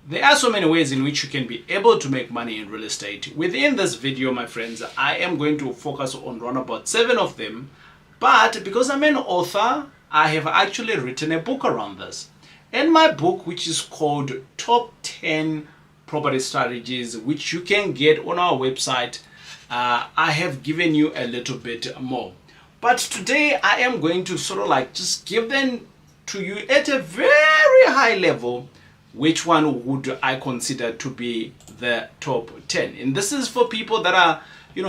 There are so many ways in which you can be able to make money in real estate. Within this video, my friends, I am going to focus on around about 7 of them. But because I'm an author, I have actually written a book around this. And my book, which is called Top 10 Property Strategies, which you can get on our website, I have given you a little bit more. But today I am going to sort of like just give them to you at a very high level. Which one would I consider to be the top 10? And this is for people that are,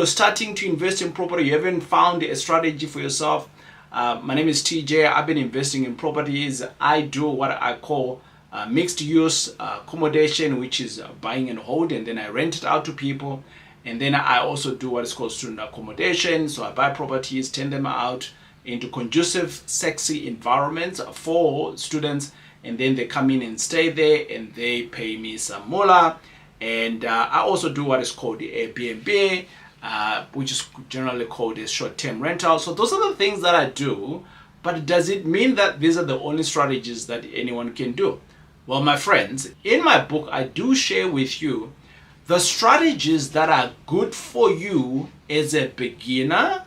starting to invest in property. You haven't found a strategy for yourself. My name is TJ. I've been investing in properties. I do what I call mixed use accommodation, which is buying and hold, and then I rent it out to people. And then I also do what is called student accommodation. So I buy properties, turn them out into conducive, sexy environments for students. And then they come in and stay there and they pay me some moolah. And I also do what is called the Airbnb, which is generally called a short-term rental. So those are the things that I do. But does it mean that these are the only strategies that anyone can do? Well, my friends, in my book, I do share with you the strategies that are good for you as a beginner,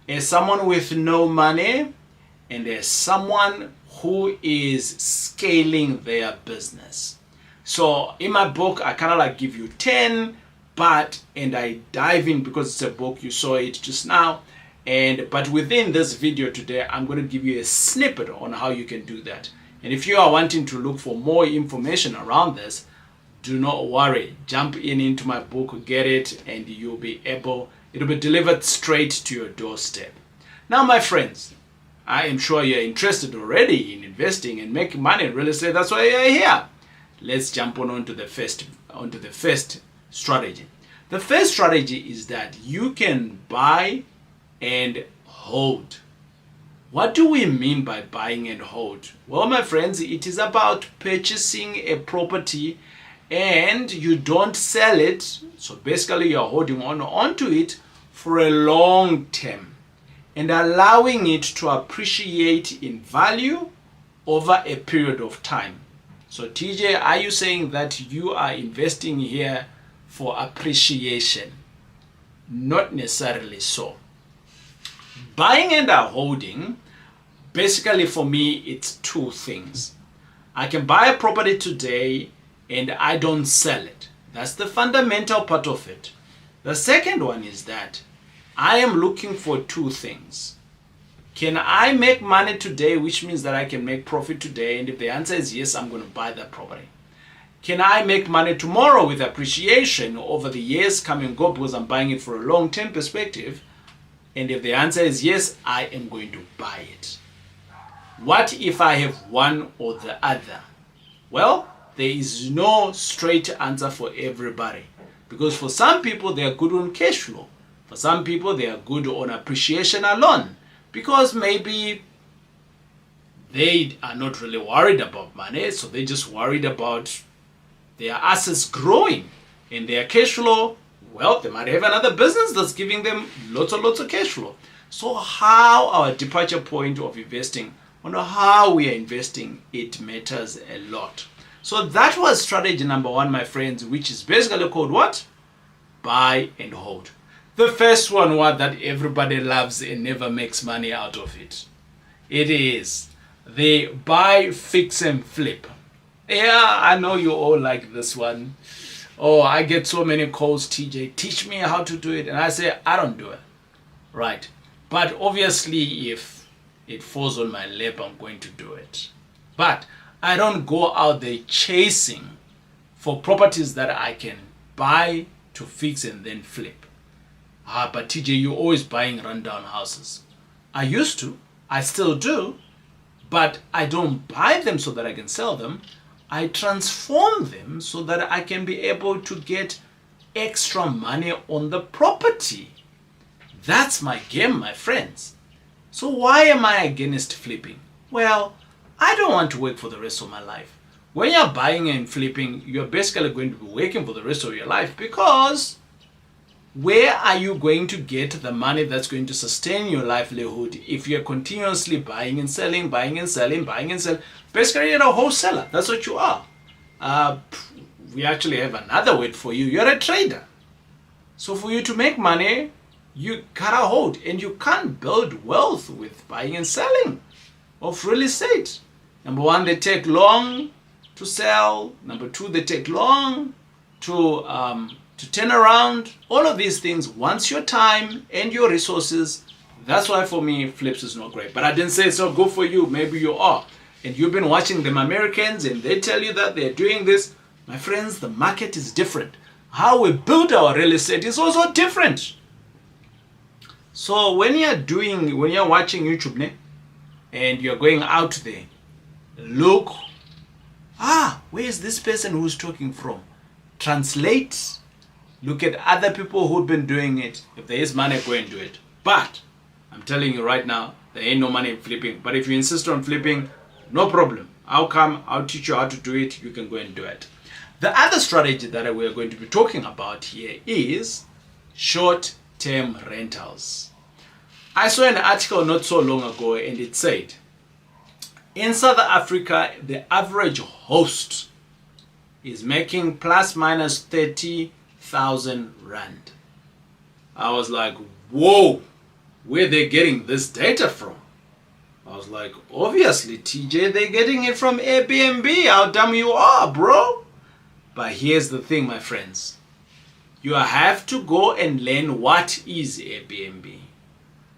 as someone with no money, and as someone who is scaling their business. So in my book, I kind of like give you 10, and I dive in because it's a book, you saw it just now. But within this video today, I'm going to give you a snippet on how you can do that. And if you are wanting to look for more information around this, do not worry. Jump into my book, get it, and it'll be delivered straight to your doorstep. Now, my friends, I am sure you're interested already in investing and making money in real estate. That's why you're here. Let's jump onto the first strategy. The first strategy is that you can buy and hold. What do we mean by buying and hold? Well, my friends, it is about purchasing a property and you don't sell it. So basically you're holding onto it for a long term and allowing it to appreciate in value over a period of time. So TJ, are you saying that you are investing here for appreciation? Not necessarily so. Buying and holding, basically for me, it's two things. I can buy a property today and I don't sell it. That's the fundamental part of it. The second one is that I am looking for two things. Can I make money today, which means that I can make profit today? And if the answer is yes, I'm going to buy that property. Can I make money tomorrow with appreciation over the years come and go because I'm buying it for a long-term perspective? And if the answer is yes, I am going to buy it. What if I have one or the other? Well, there is no straight answer for everybody. Because for some people, they are good on cash flow. For some people, they are good on appreciation alone. Because maybe they are not really worried about money. So they're just worried about their assets growing. And their cash flow, well, they might have another business that's giving them lots of cash flow. So how our departure point of investing, on how we are investing, it matters a lot. So that was strategy number 1, my friends, which is basically called what? Buy and hold. The first one that everybody loves and never makes money out of it. It is the buy, fix and flip. Yeah, I know you all like this one. Oh, I get so many calls, TJ, teach me how to do it. And I say, I don't do it. Right. But obviously, if it falls on my lap, I'm going to do it. But I don't go out there chasing for properties that I can buy to fix and then flip. But TJ, you're always buying rundown houses. I used to, I still do, but I don't buy them so that I can sell them. I transform them so that I can be able to get extra money on the property. That's my game, my friends. So why am I against flipping? Well, I don't want to work for the rest of my life. When you're buying and flipping, you're basically going to be working for the rest of your life because where are you going to get the money that's going to sustain your livelihood if you're continuously buying and selling, buying and selling, buying and selling? Basically, you're a wholesaler. That's what you are. we actually have another word for you. You're a trader. So for you to make money, you gotta hold, and you can't build wealth with buying and selling of real estate. Number one, they take long to sell. Number two, they take long to turn around. All of these things wants your time and your resources. That's why for me, flips is not great. But I didn't say it's not good for you. Maybe you are. And you've been watching them Americans and they tell you that they're doing this. My friends, the market is different. How we build our real estate is also different. So when you're watching YouTube and you're going out there, look, where is this person who's talking from? Translate, look at other people who've been doing it. If there is money, go and do it. But I'm telling you right now, there ain't no money in flipping. But if you insist on flipping, no problem. I'll teach you how to do it. You can go and do it. The other strategy that we're going to be talking about here is short-term rentals. I saw an article not so long ago and it said, in South Africa, the average host is making plus minus 30,000 rand. I was like, whoa, where are they getting this data from? I was like, obviously, TJ, they're getting it from Airbnb. How dumb you are, bro. But here's the thing, my friends. You have to go and learn what is Airbnb.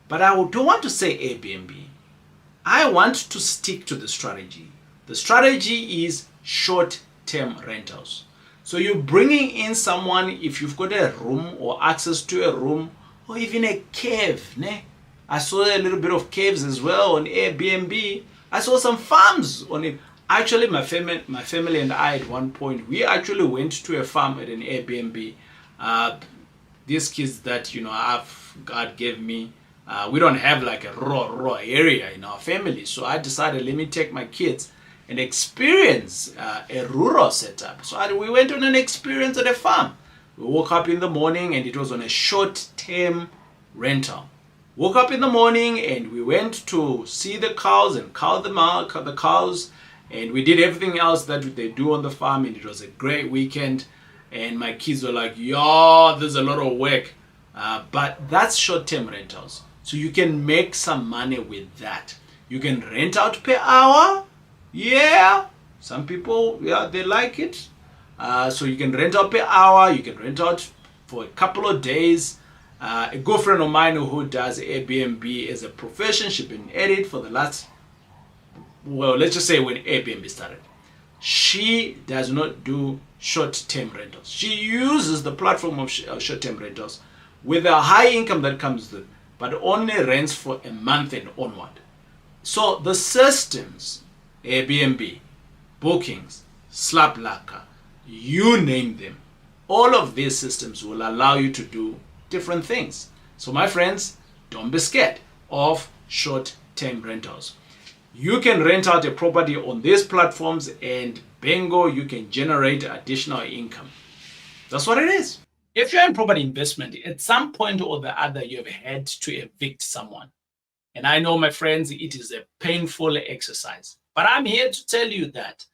But I don't want to say Airbnb. I want to stick to the strategy. The strategy is short-term rentals. So you're bringing in someone, if you've got a room or access to a room or even a cave. I saw a little bit of caves as well on Airbnb. I saw some farms on it. Actually, my family and I at one point, we actually went to a farm at an Airbnb. These kids that, God gave me, we don't have like a raw area in our family. So I decided, let me take my kids and experience a rural setup. So we went on an experience at a farm. We woke up in the morning and it was on a short-term rental. Woke up in the morning and we went to see the cows and cow the cows. And we did everything else that they do on the farm. And it was a great weekend. And my kids were like, yo, there's a lot of work. But that's short-term rentals. So you can make some money with that. You can rent out per hour. Yeah. Some people, they like it. So you can rent out per hour. You can rent out for a couple of days. A good friend of mine who does Airbnb as a profession, she's been at it for the last, let's just say when Airbnb started. She does not do short-term rentals. She uses the platform of short-term rentals with a high income that comes with it, but only rents for a month and onward. So the systems, Airbnb, bookings, Slaplaka, you name them, all of these systems will allow you to do different things. So my friends, don't be scared of short-term rentals. You can rent out a property on these platforms and bingo, you can generate additional income. That's what it is. If you're in property investment, at some point or the other, you've had to evict someone. And I know, my friends, it is a painful exercise. But I'm here to tell you that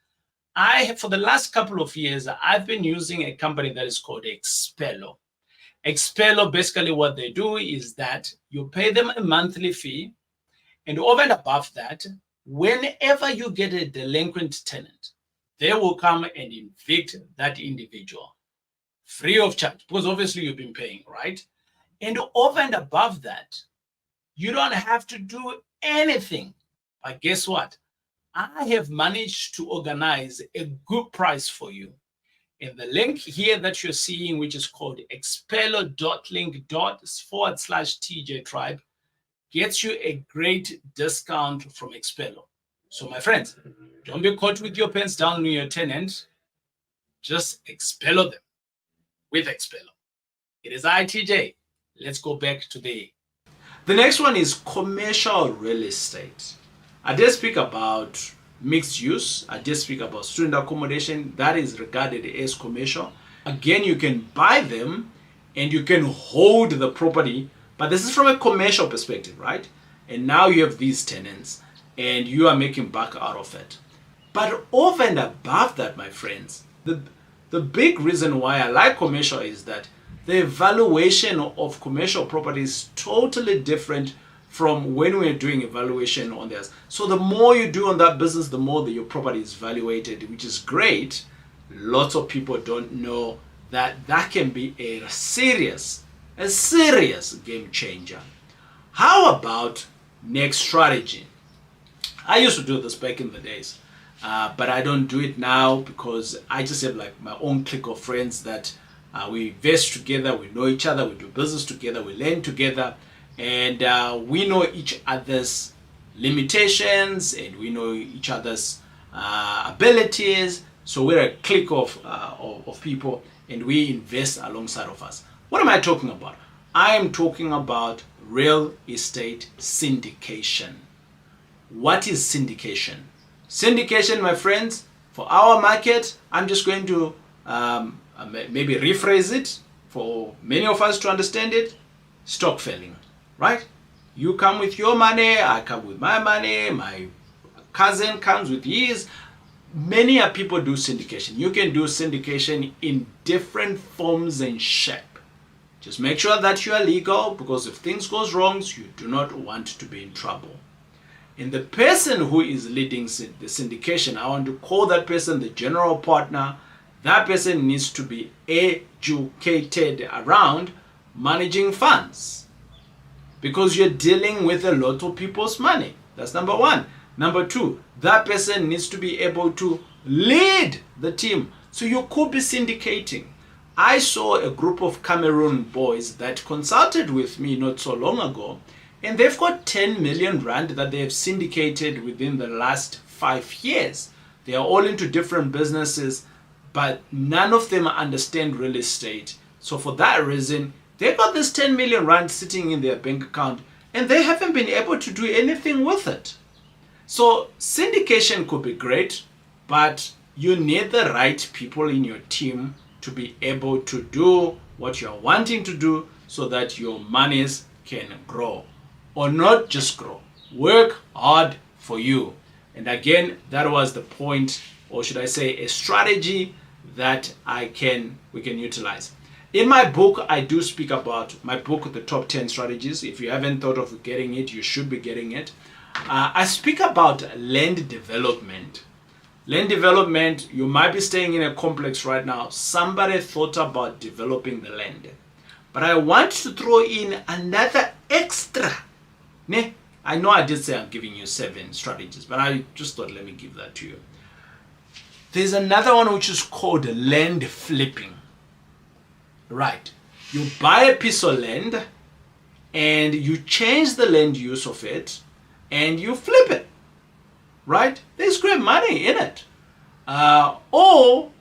for the last couple of years, I've been using a company that is called Expello. Expello, basically what they do is that you pay them a monthly fee. And over and above that, whenever you get a delinquent tenant, they will come and evict that individual free of charge, because obviously you've been paying, right? And over and above that, you don't have to do anything. But guess what? I have managed to organize a good price for you. And the link here that you're seeing, which is called expello.link./TJ Tribe, gets you a great discount from Expello. So my friends, don't be caught with your pants down on your tenant. Just Expello them with Expello. It is TJ. Let's go back to the next one is commercial real estate. I did speak about mixed use. I did speak about student accommodation. That is regarded as commercial. Again, you can buy them and you can hold the property, but this is from a commercial perspective, right? And now you have these tenants and you are making back out of it. But over and above that, my friends, the big reason why I like commercial is that the valuation of commercial property is totally different from when we're doing evaluation on theirs. So the more you do on that business, the more that your property is valuated, which is great. Lots of people don't know that that can be a serious game changer. How about next strategy? I used to do this back in the days, but I don't do it now because I just have like my own clique of friends that we invest together, we know each other, we do business together, we learn together, and we know each other's limitations and we know each other's abilities. So we're a clique of people and we invest alongside of us. What am I talking about? I am talking about real estate syndication. What is syndication? Syndication, my friends, for our market, I'm just going to maybe rephrase it for many of us to understand it. Stock filling, right? You come with your money, I come with my money, my cousin comes with his. Many people do syndication. You can do syndication in different forms and shape. Just make sure that you are legal, because if things goes wrong, you do not want to be in trouble. And the person who is leading the syndication, I want to call that person the general partner. That person needs to be educated around managing funds, because you're dealing with a lot of people's money. That's number one. Number two, that person needs to be able to lead the team. So you could be syndicating. I saw a group of Cameroon boys that consulted with me not so long ago, and they've got 10 million rand that they have syndicated within the last 5 years. They are all into different businesses, but none of them understand real estate. So for that reason, they got this 10 million rand sitting in their bank account and they haven't been able to do anything with it. So syndication could be great, but you need the right people in your team to be able to do what you're wanting to do so that your monies can grow. Or not just grow, work hard for you. And again, that was the point, or should I say a strategy that we can utilize. In my book, I do speak about my book, The Top 10 Strategies. If you haven't thought of getting it, you should be getting it. I speak about land development. Land development, you might be staying in a complex right now. Somebody thought about developing the land. But I want to throw in another extra. I know I did say I'm giving you 7 strategies, but I just thought let me give that to you. There's another one which is called land flipping. Right. You buy a piece of land and you change the land use of it and you flip it. Right? There's great money in it. Or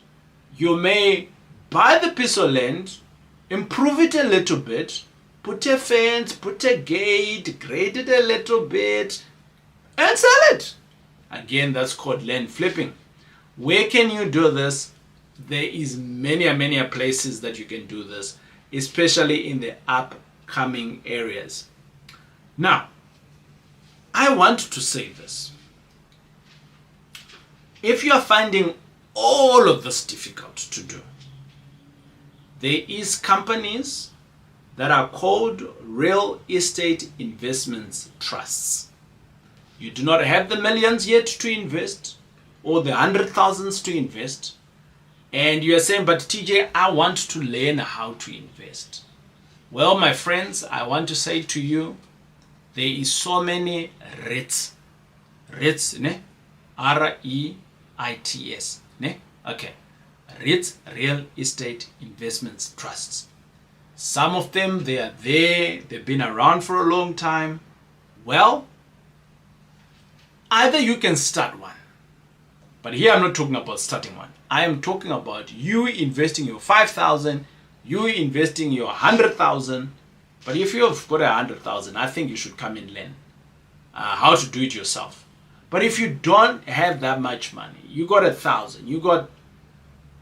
you may buy the piece of land, improve it a little bit, put a fence, put a gate, grade it a little bit, and sell it. Again, that's called land flipping. Where can you do this? There is many places that you can do this, especially in the upcoming areas. Now, I want to say this. If you are finding all of this difficult to do, there is companies that are called real estate investments trusts. You do not have the millions yet to invest or the 100,000s to invest, and you are saying, but TJ, I want to learn how to invest. Well, my friends, I want to say to you, there is so many REITs. REITs, ne? REITs, ne? Okay. REITs, Real Estate Investments Trusts. Some of them, they are there, they've been around for a long time. Well, either you can start one, but here I'm not talking about starting one. I am talking about you investing your 5,000, you investing your 100,000. But if you've got 100,000, I think you should come and learn how to do it yourself. But if you don't have that much money, you got 1,000, you got,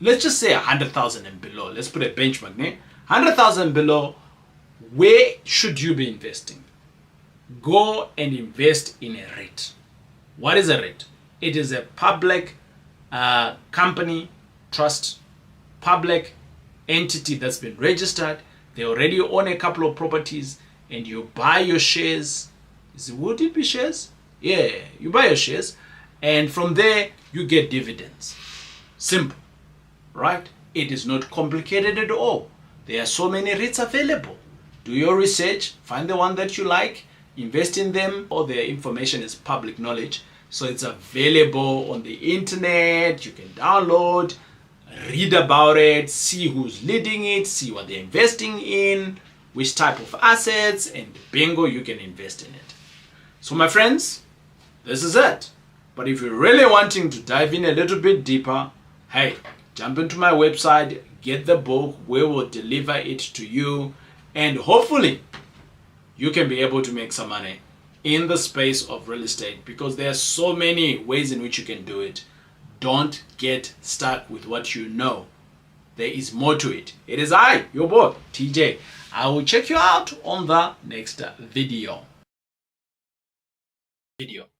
let's just say 100,000 and below. Let's put a benchmark, ne? 100,000 below, where should you be investing? Go and invest in a REIT. What is a REIT? It is a public company trust, public entity that's been registered. They already own a couple of properties, and you buy your shares. Would it be shares? Yeah, you buy your shares, and from there you get dividends. Simple, right? It is not complicated at all. There are so many REITs available. Do your research, find the one that you like, invest in them. All their information is public knowledge, so it's available on the internet. You can download, read about it, see who's leading it, see what they're investing in, which type of assets, and bingo, you can invest in it. So my friends, this is it. But if you're really wanting to dive in a little bit deeper, hey, jump into my website, get the book. We will deliver it to you, and hopefully you can be able to make some money in the space of real estate, because there are so many ways in which you can do it. Don't get stuck with what you know. There is more to it. It is I, your boy, TJ. I will check you out on the next video.